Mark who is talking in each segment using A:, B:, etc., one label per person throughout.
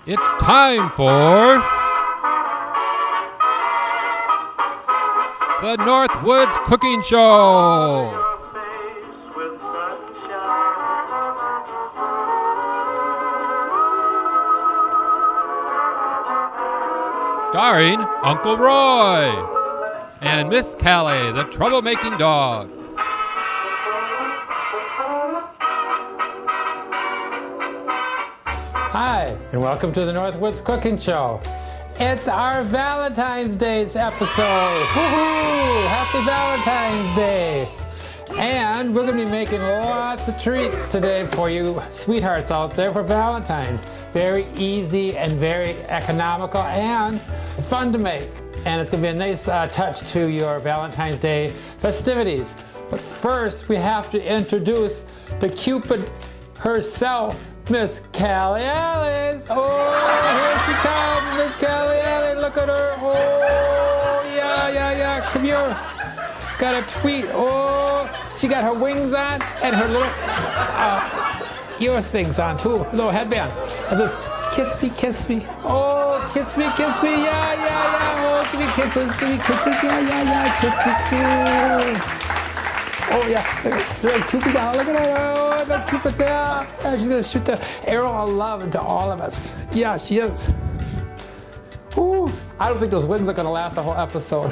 A: It's time for the Northwoods Cooking Show. Starring Uncle Roy and Miss Callie, the troublemaking dog.
B: Hi, and welcome to the Northwoods Cooking Show. It's our Valentine's Day's episode. Woohoo! Happy Valentine's Day! And we're going to be making lots of treats today for you sweethearts out there for Valentine's. Very easy and very economical and fun to make. And it's going to be a nice touch to your Valentine's Day festivities. But first, we have to introduce the Cupid herself, Miss Callie Alice. Oh, here she comes, Miss Callie Alice. Look at her. Oh, yeah. Come here. Got a tweet. Oh, she got her wings on and her little ears things on too. Little headband. It says, kiss me. Oh, kiss me. Yeah. Oh, give me kisses. Yeah. Kiss. Oh yeah, little Cupid down. Look at her. Oh, the Cupid there. Yeah, she's gonna shoot the arrow of love into all of us. Yeah, she is. Ooh, I don't think those wings are gonna last the whole episode.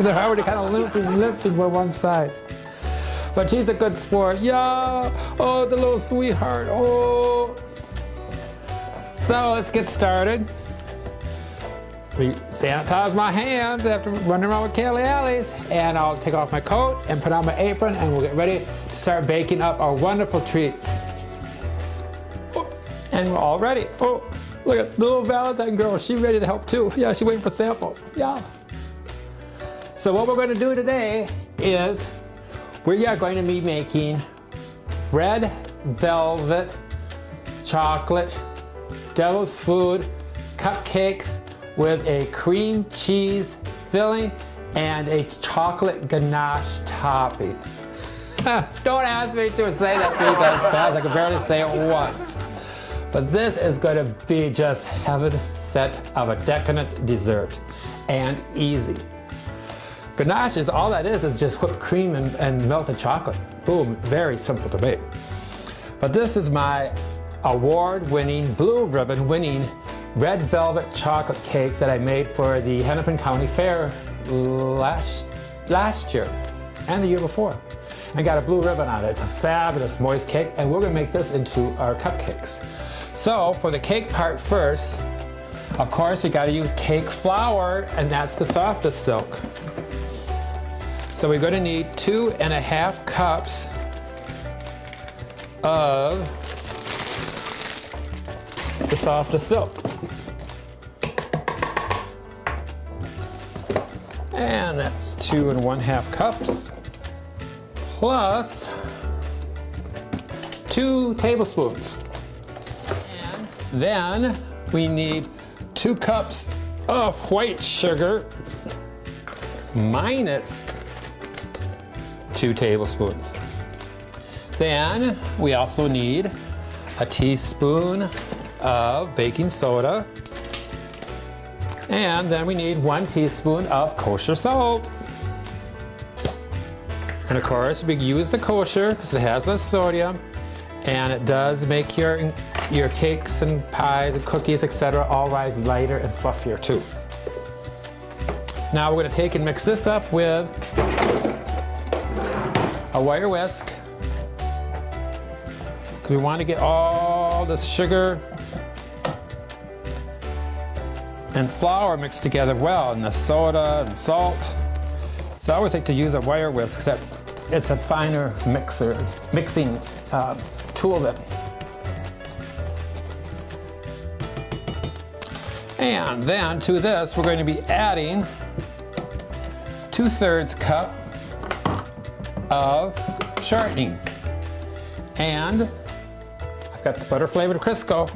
B: They're already kind of lifting by one side. But she's a good sport. Yeah. Oh, the little sweetheart. Oh. So let's get started. We sanitize my hands after running around with Callie Alice, and I'll take off my coat and put on my apron, and we'll get ready to start baking up our wonderful treats. Oh, and we're all ready. Oh, look at the little Valentine girl. She's ready to help too. Yeah, she's waiting for samples. Yeah. So what we're going to do today is we are going to be making red velvet chocolate devil's food cupcakes with a cream cheese filling and a chocolate ganache topping. Don't ask me to say that 3 times fast, I can barely say it once. But this is going to be just heaven set of a decadent dessert and easy. Ganache is all that is just whipped cream and melted chocolate. Boom, very simple to make. But this is my award-winning, blue ribbon-winning red velvet chocolate cake that I made for the Hennepin County Fair last year and the year before. I got a blue ribbon on it. It's a fabulous moist cake, and we're gonna make this into our cupcakes. So for the cake part first, of course you gotta use cake flour, and that's the softest silk. So we're gonna need 2.5 cups of the softest silk. And that's 2.5 cups plus 2 tablespoons. And then we need 2 cups of white sugar minus 2 tablespoons. Then we also need a teaspoon of baking soda, and then we need 1 teaspoon of kosher salt. And of course we use the kosher because it has less sodium, and it does make your cakes and pies and cookies, etc., all rise lighter and fluffier too. Now we're going to take and mix this up with a wire whisk, because we want to get all this sugar and flour mixed together well, and the soda and salt. So I always like to use a wire whisk. That it's a finer mixing tool then. And then to this, we're going to be adding 2/3 cup of shortening. And I've got the butter flavored Crisco,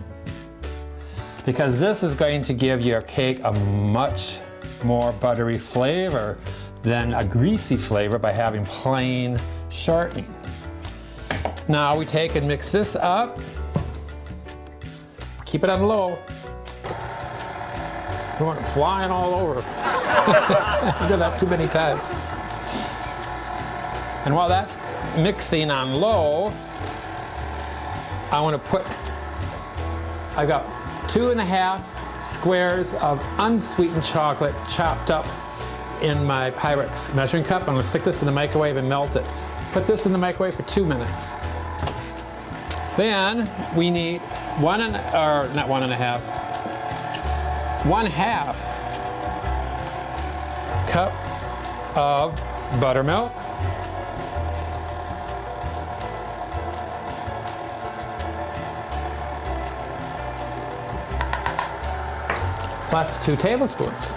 B: because this is going to give your cake a much more buttery flavor than a greasy flavor by having plain shortening. Now we take and mix this up Keep it on low. We want it flying all over. We did that too many times. And while that's mixing on low, I want to I've got 2.5 squares of unsweetened chocolate chopped up in my Pyrex measuring cup. I'm going to stick this in the microwave and melt it. Put this in the microwave for 2 minutes. Then we need 1.5 cup of buttermilk. Plus 2 tablespoons.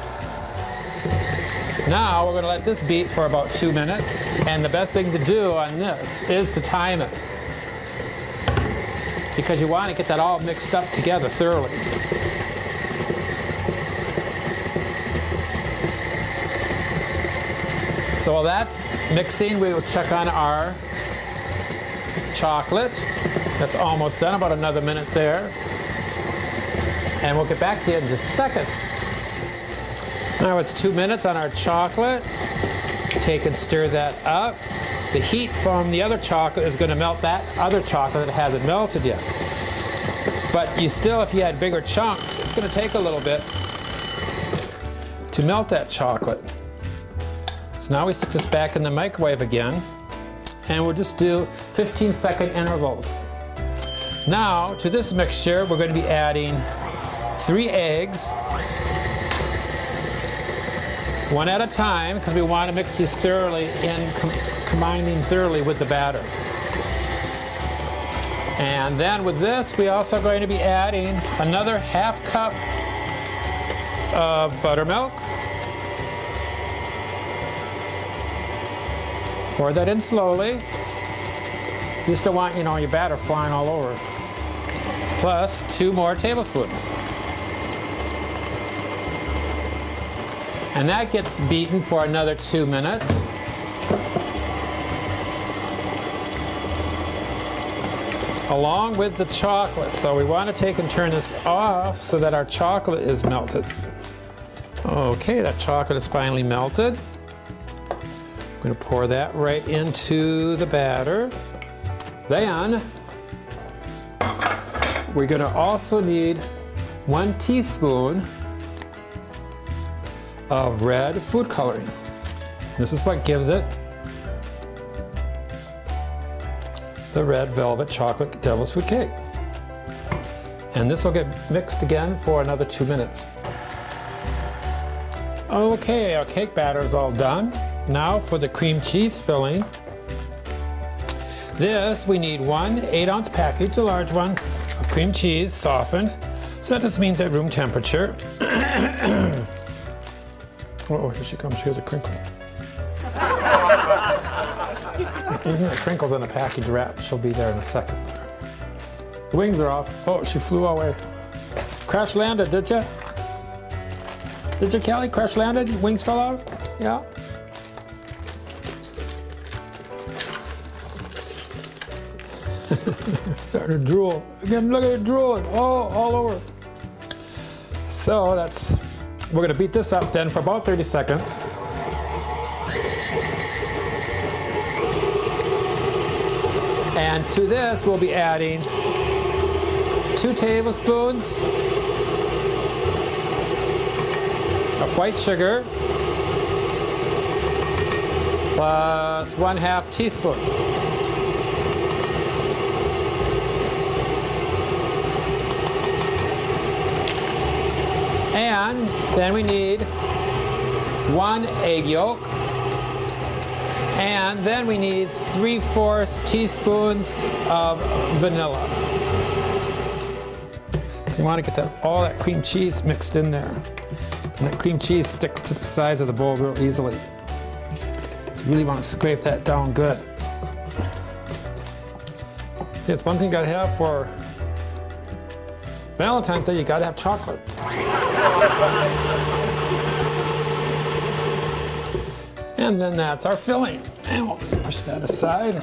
B: Now we're going to let this beat for about 2 minutes, and the best thing to do on this is to time it, because you want to get that all mixed up together thoroughly. So while that's mixing, we will check on our chocolate. That's almost done, about another minute there. And we'll get back to you in just a second. Now it's 2 minutes on our chocolate. Take and stir that up. The heat from the other chocolate is going to melt that other chocolate that hasn't melted yet. But you still, if you had bigger chunks, it's going to take a little bit to melt that chocolate. So now we stick this back in the microwave again, and we'll just do 15-second intervals. Now to this mixture, we're going to be adding 3 eggs, one at a time, because we want to mix these thoroughly and combining thoroughly with the batter. And then with this, we're also going to be adding another 1/2 cup of buttermilk. Pour that in slowly. You still want, your batter flying all over. Plus 2 more tablespoons. And that gets beaten for another 2 minutes. Along with the chocolate. So we want to take and turn this off so that our chocolate is melted. Okay, that chocolate is finally melted. I'm going to pour that right into the batter. Then we're going to also need 1 teaspoon of red food coloring. This is what gives it the red velvet chocolate devil's food cake. And this will get mixed again for another 2 minutes. Okay, our cake batter is all done. Now for the cream cheese filling. This, we need 1 8-ounce package, a large one, of cream cheese, softened. So that just means at room temperature. Oh, here she comes. She has a crinkle. Even the crinkles on the package wrap, she'll be there in a second. The wings are off. Oh, she flew away. Crash landed, did you? Did you, Callie? Crash landed? Your wings fell out? Yeah? Starting to drool. Again, look at it drooling. Oh, all over. So we're going to beat this up then for about 30 seconds. And to this, we'll be adding 2 tablespoons of white sugar plus 1/2 teaspoon. And then we need 1 egg yolk. And then we need 3/4 teaspoons of vanilla. You want to get all that cream cheese mixed in there. And that cream cheese sticks to the sides of the bowl real easily. So you really want to scrape that down good. Yeah, it's one thing you got to have for Valentine's Day, you got to have chocolate. And then that's our filling. And we'll just push that aside.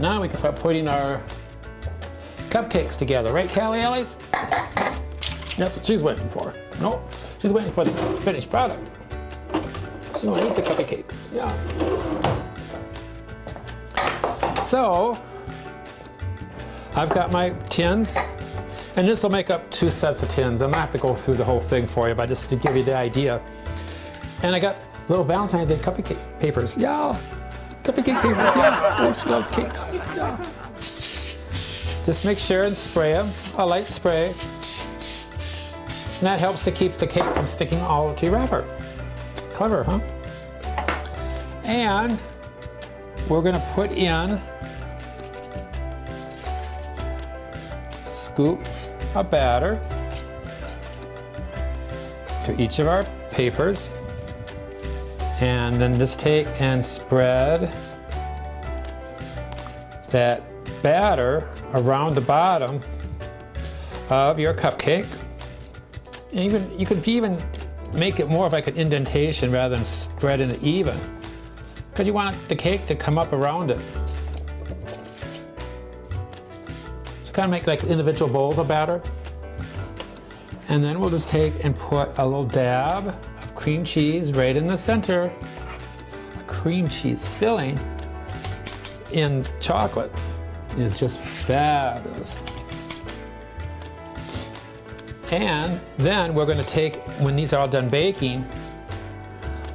B: Now we can start putting our cupcakes together, right, Callie Ellis? That's what she's waiting for. No, she's waiting for the finished product. She wants to eat the cupcakes. Yeah. So, I've got my tins, and this will make up 2 sets of tins. I'm gonna have to go through the whole thing for you, but just to give you the idea. And I got little Valentine's Day cupcake papers. Yeah, cupcake papers. Yeah, oh, she loves cakes. Yeah. Just make sure and spray them, a light spray. And that helps to keep the cake from sticking all to your wrapper. Clever, huh? And we're gonna put in a scoop of batter to each of our papers. And then just take and spread that batter around the bottom of your cupcake. And you could even make it more of like an indentation rather than spreading it even, because you want the cake to come up around it. So kind of make like individual bowls of batter. And then we'll just take and put a little dab of cream cheese right in the center. A cream cheese filling in chocolate is just fabulous. And then we're going to take, when these are all done baking,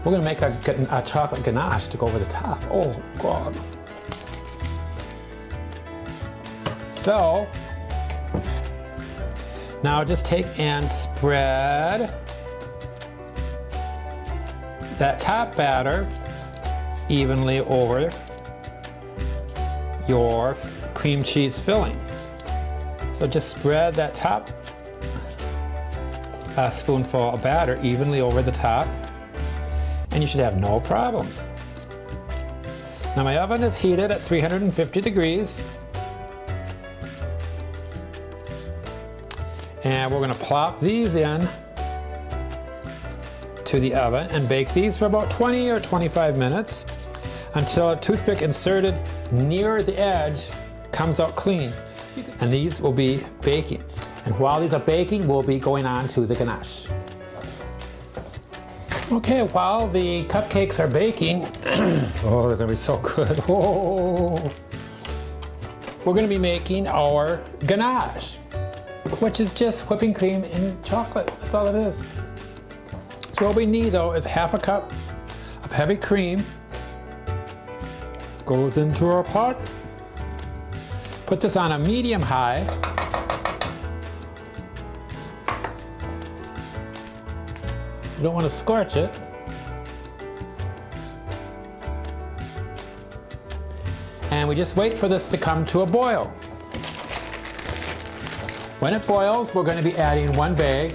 B: we're going to make a chocolate ganache to go over the top. Oh, God. So, now just take and spread that top batter evenly over your cream cheese filling. So just spread that top spoonful of batter evenly over the top, and you should have no problems. Now my oven is heated at 350 degrees, and we're going to plop these in to the oven and bake these for about 20 or 25 minutes until a toothpick inserted near the edge comes out clean. And these will be baking. And while these are baking, we'll be going on to the ganache. Okay, while the cupcakes are baking, oh, they're gonna be so good. Oh, we're gonna be making our ganache, which is just whipping cream and chocolate. That's all it is. So what we need though is half a cup of heavy cream. Goes into our pot. Put this on a medium high. You don't want to scorch it. And we just wait for this to come to a boil. When it boils, we're going to be adding one bag,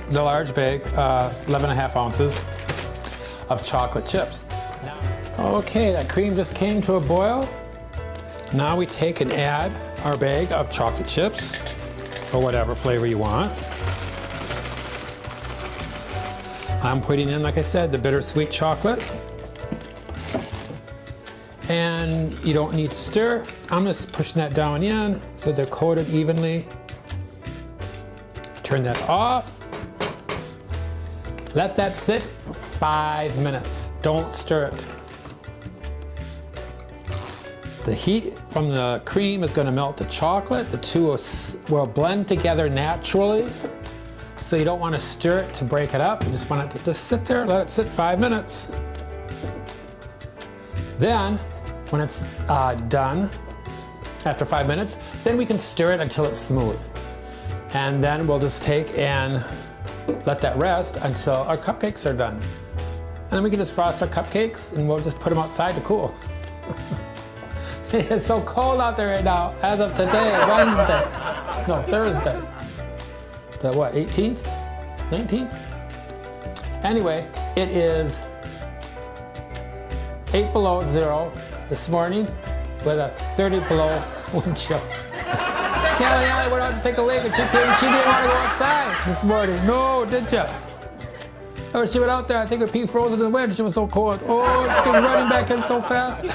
B: the large bag, 11.5 ounces of chocolate chips. Okay, that cream just came to a boil. Now we take and add our bag of chocolate chips, or whatever flavor you want. I'm putting in, like I said, the bittersweet chocolate. And you don't need to stir. I'm just pushing that down in so they're coated evenly. Turn that off. Let that sit for 5 minutes. Don't stir it. The heat from the cream is going to melt the chocolate. The two will blend together naturally. So you don't want to stir it to break it up. You just want it to just sit there, let it sit 5 minutes. Then, when it's done, after 5 minutes, then we can stir it until it's smooth. And then we'll just take and let that rest until our cupcakes are done. And then we can just frost our cupcakes and we'll just put them outside to cool. It's so cold out there right now, as of today, Wednesday. No, Thursday. The what, 18th? 19th? Anyway, it is 8 below 0 this morning with a 30 below wind chill. Callie went out to take a leak and she didn't want to go outside this morning. No, did you? Oh, she went out there, I think her pea frozen in the wind. She was so cold. Oh, she came running back in so fast.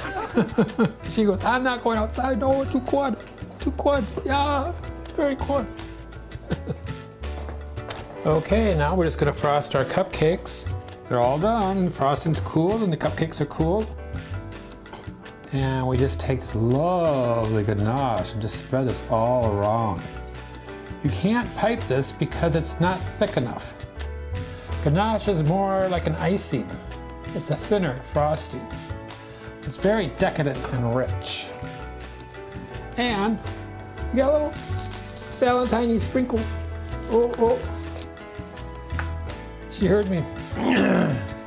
B: She goes, I'm not going outside. No, too cold. Too cold. Yeah. very close. Okay, now we're just gonna frost our cupcakes. They're all done, the frosting's cooled and the cupcakes are cooled. And we just take this lovely ganache and just spread this all around. You can't pipe this because it's not thick enough. Ganache is more like an icing. It's a thinner frosting. It's very decadent and rich. And you got little Valentine sprinkles. Oh, oh. She heard me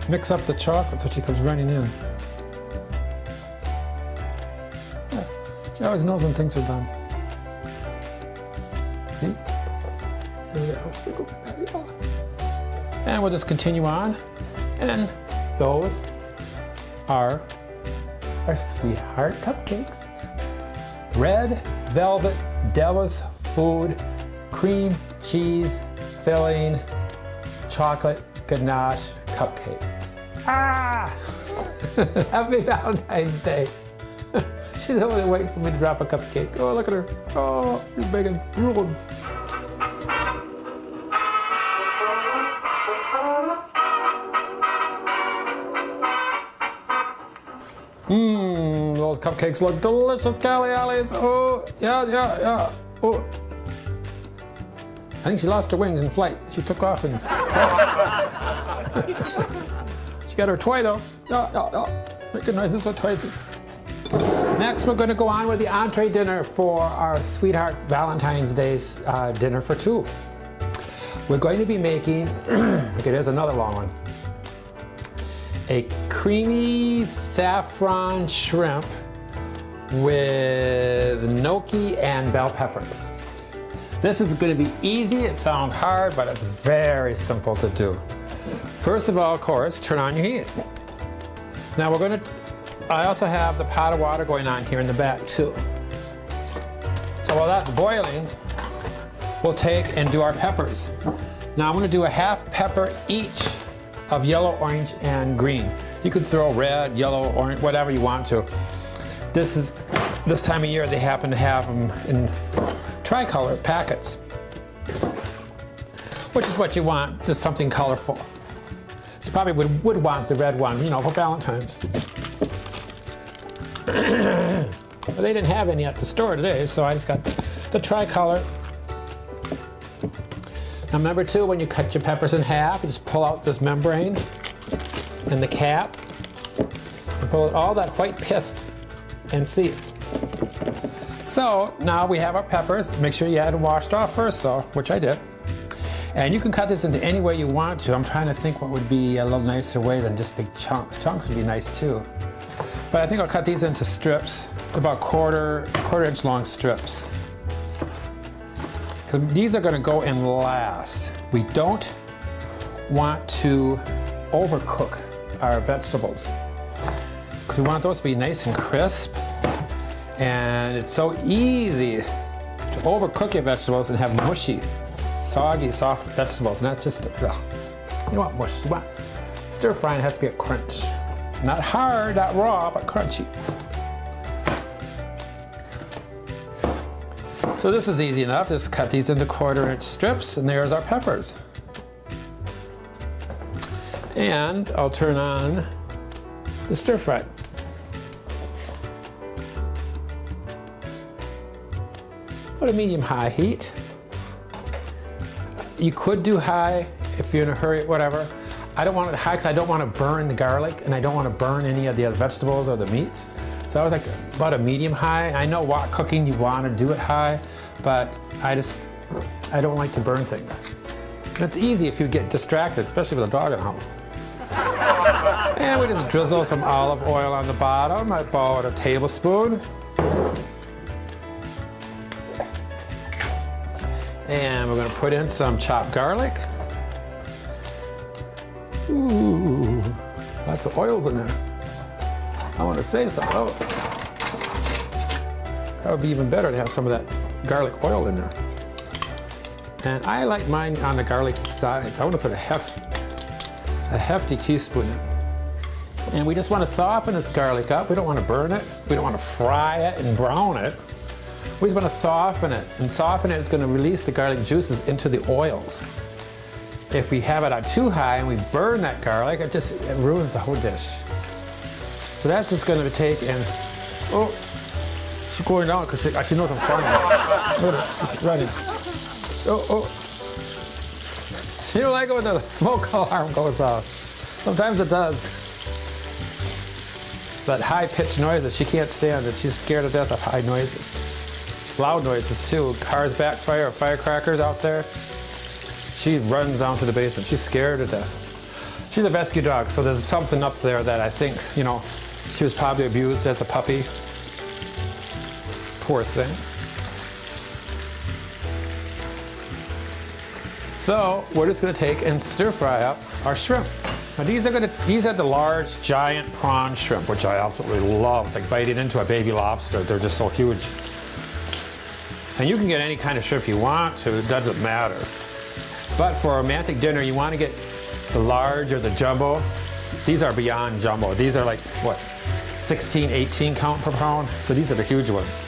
B: mix up the chocolate so she comes running in. Yeah, she always knows when things are done. See? There we go, sprinkles like that. And we'll just continue on. And those are our sweetheart cupcakes. Red velvet Devil's food, cream cheese filling, chocolate ganache cupcakes. Ah! Happy Valentine's Day. She's only waiting for me to drop a cupcake. Oh, look at her. Oh, these big ones. Those cupcakes look delicious, Callie. Oh, yeah. Oh. I think she lost her wings in flight. She took off and crashed. She got her toy though. Making noises with toys. Next, we're going to go on with the entree dinner for our sweetheart Valentine's Day's dinner for two. We're going to be making, okay, there's another long one. A creamy saffron shrimp with gnocchi and bell peppers. This is going to be easy. It sounds hard, but it's very simple to do. First of all, of course, turn on your heat. Now I also have the pot of water going on here in the back too. So while that's boiling, we'll take and do our peppers. Now I'm going to do a half pepper each of yellow, orange, and green. You could throw red, yellow, orange, whatever you want to. This time of year they happen to have them in tricolor packets, which is what you want, just something colorful. So you probably would want the red one, for Valentine's. But they didn't have any at the store today, so I just got the tricolor. Now remember too, when you cut your peppers in half, you just pull out this membrane and the cap and pull out all that white pith and seeds. So now we have our peppers. Make sure you had them washed off first though, which I did. And you can cut this into any way you want to. I'm trying to think what would be a little nicer way than just big chunks. Chunks would be nice too. But I think I'll cut these into strips, about quarter inch long strips. These are going to go in last. We don't want to overcook our vegetables because we want those to be nice and crisp. And it's so easy to overcook your vegetables and have mushy, soggy, soft vegetables. And that's just, you don't want mush. You want stir frying, it has to be a crunch. Not hard, not raw, but crunchy. So this is easy enough. Just cut these into quarter inch strips, and there's our peppers. And I'll turn on the stir fry. Put a medium-high heat. You could do high if you're in a hurry, whatever. I don't want it high because I don't want to burn the garlic and I don't want to burn any of the other vegetables or the meats. So I was like about a medium-high. I know wok cooking, you want to do it high, but I don't like to burn things. And it's easy if you get distracted, especially with a dog in the house. And we just drizzle some olive oil on the bottom, about a tablespoon. And we're going to put in some chopped garlic. Ooh, lots of oils in there. I want to save some of those. That would be even better to have some of that garlic oil in there. And I like mine on the garlicky side, so I want to put a hefty teaspoon in. And we just want to soften this garlic up. We don't want to burn it. We don't want to fry it and brown it. We just want to soften it, and soften it is going to release the garlic juices into the oils. If we have it on too high and we burn that garlic, it ruins the whole dish. So that's just going to take and, oh, she's going down because she knows I'm filming. Look at her, she's running. Oh. She don't like it when the smoke alarm goes off. Sometimes it does. But high-pitched noises, she can't stand it. She's scared to death of high noises. Loud noises too. Cars backfire or firecrackers out there. She runs down to the basement. She's scared to death. She's a rescue dog, so there's something up there that I think, you know, she was probably abused as a puppy. Poor thing. So we're just going to take and stir fry up our shrimp. Now these are the large, giant prawn shrimp, which I absolutely love. It's like biting into a baby lobster. They're just so huge. And you can get any kind of shrimp you want to. It doesn't matter. But for a romantic dinner, you want to get the large or the jumbo. These are beyond jumbo. These are like, what, 16, 18 count per pound? So these are the huge ones.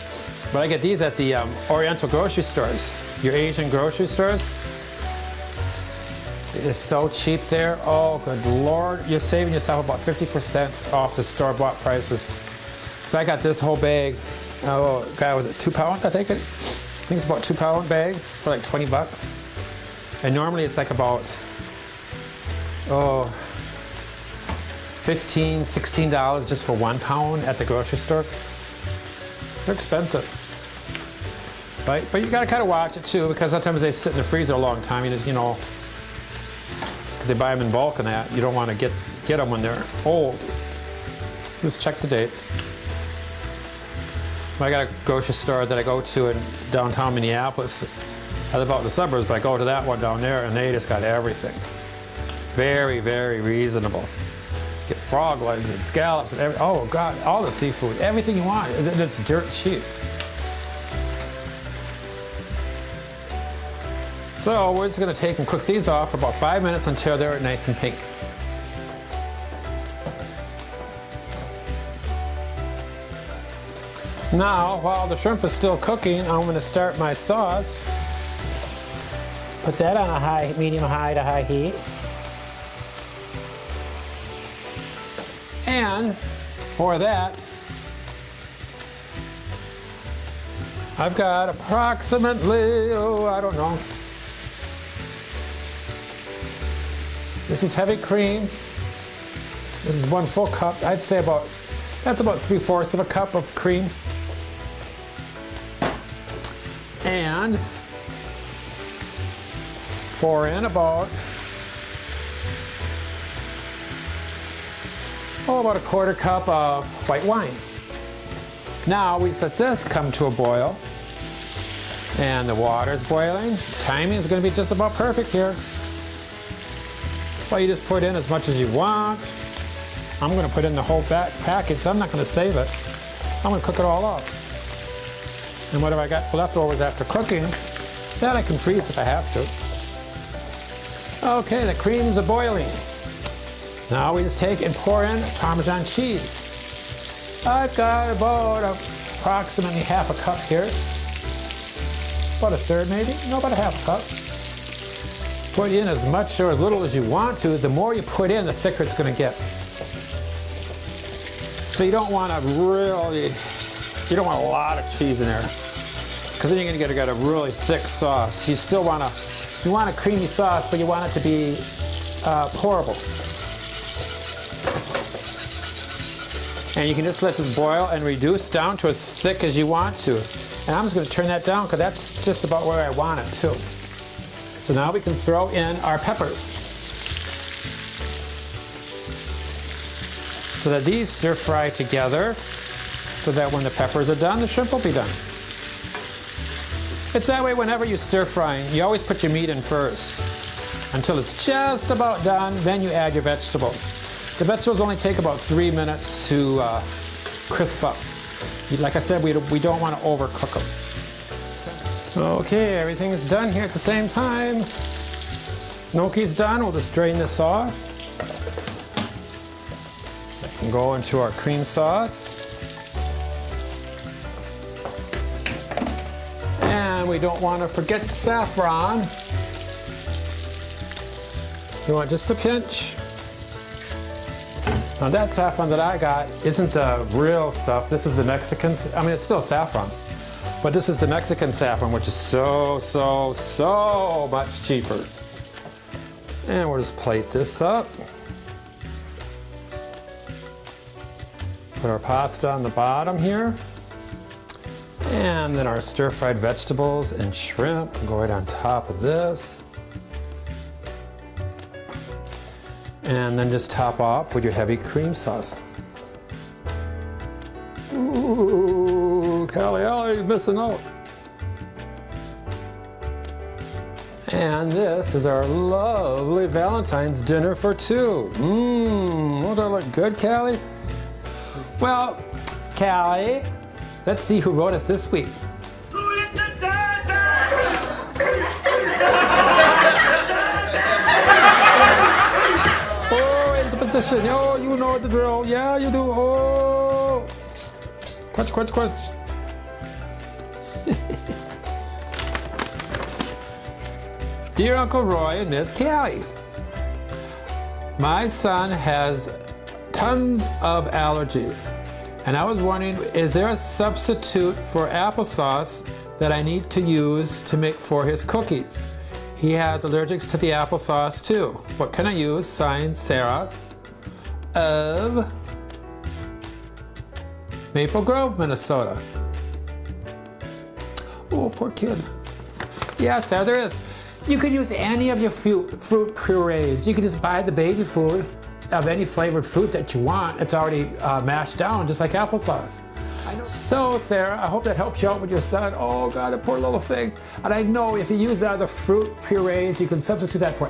B: But I get these at the Oriental grocery stores, your Asian grocery stores. It is so cheap there. Oh, good Lord. You're saving yourself about 50% off the store-bought prices. So I got this whole bag. Oh, God, was it 2 pounds, I think it's about 2 pound bag for like 20 bucks. And normally it's like about, $15, $16 just for 1 pound at the grocery store. They're expensive. Right? But you gotta kind of watch it too, because sometimes they sit in the freezer a long time. You know, because they buy them in bulk and that. You don't want to get them when they're old. Just check the dates. I got a grocery store that I go to in downtown Minneapolis. I live out in the suburbs, but I go to that one down there, and they just got everything. Very, very reasonable. Get frog legs and scallops and oh God, all the seafood, everything you want. It's dirt cheap. So we're just going to take and cook these off for about 5 minutes until they're nice and pink. Now, while the shrimp is still cooking, I'm going to start my sauce. Put that on a medium-high to high heat. And for that, I've got approximately, I don't know. This is heavy cream. This is 1 full cup. I'd say that's about 3/4 of a cup of cream. And pour in about a 1/4 cup of white wine. Now we just let this come to a boil, and the water's boiling. Timing is going to be just about perfect here. Well, you just put in as much as you want. I'm going to put in the whole package, but I'm not going to save it. I'm going to cook it all up. And whatever I got for leftovers after cooking, that I can freeze if I have to. Okay, the creams are boiling. Now we just take and pour in Parmesan cheese. I've got about approximately 1/2 cup here. About 1/3 maybe? No, about 1/2 cup. Put in as much or as little as you want to. The more you put in, the thicker it's going to get. So you don't want a lot of cheese in there, because then you're going to get a really thick sauce. You want a creamy sauce, but you want it to be pourable. And you can just let this boil and reduce down to as thick as you want to. And I'm just going to turn that down because that's just about where I want it too. So now we can throw in our peppers. So that these stir fry together, so that when the peppers are done, the shrimp will be done. It's that way whenever you stir frying, you always put your meat in first until it's just about done, then you add your vegetables. The vegetables only take about 3 minutes to crisp up. Like I said, we don't want to overcook them. Okay, everything is done here at the same time. Gnocchi's done. We'll just drain this off. And go into our cream sauce. And we don't want to forget saffron. You want just a pinch. Now that saffron that I got isn't the real stuff. This is the Mexican, I mean it's still saffron, but this is the Mexican saffron, which is so much cheaper. And we'll just plate this up. Put our pasta on the bottom here. And then our stir-fried vegetables and shrimp go right on top of this. And then just top off with your heavy cream sauce. Ooh, Callie, you're missing out. And this is our lovely Valentine's dinner for two. Won't that look good, Callie? Well, Callie, let's see who wrote us this week. Oh, into position. Oh, you know the drill. Yeah, you do. Oh. Crunch, crunch, crunch. Dear Uncle Roy and Miss Callie, my son has tons of allergies, and I was wondering, is there a substitute for applesauce that I need to use to make for his cookies? He has allergics to the applesauce too. What can I use? Signed, Sarah of Maple Grove, Minnesota. Oh, poor kid. Yeah, Sarah, there is. You could use any of your fruit purees. You can just buy the baby food of any flavored fruit that you want. It's already mashed down, just like applesauce. So, Sarah, I hope that helps you out with your son. Oh, God, the poor little thing. And I know if you use other fruit purees, you can substitute that for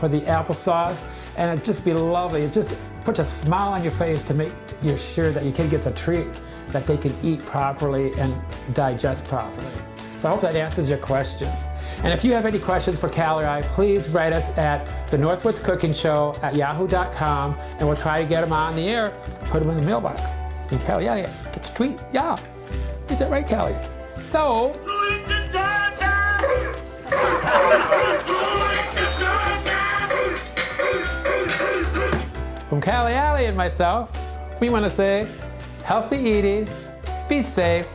B: the applesauce, and it'd just be lovely. It just puts a smile on your face to make you sure that your kid gets a treat that they can eat properly and digest properly. So I hope that answers your questions. And if you have any questions for Callie or I, please write us at the Northwoods Cooking Show at yahoo.com, and we'll try to get them on the air, put them in the mailbox. And Callie, yeah, gets a treat. Yeah, get that right, Callie. So, from Callie, Allie, and myself, we want to say healthy eating, be safe,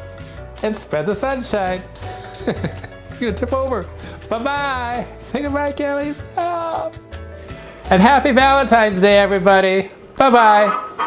B: and spread the sunshine. You're gonna tip over. Bye-bye. Say goodbye, Callie. Oh. And happy Valentine's Day, everybody. Bye-bye.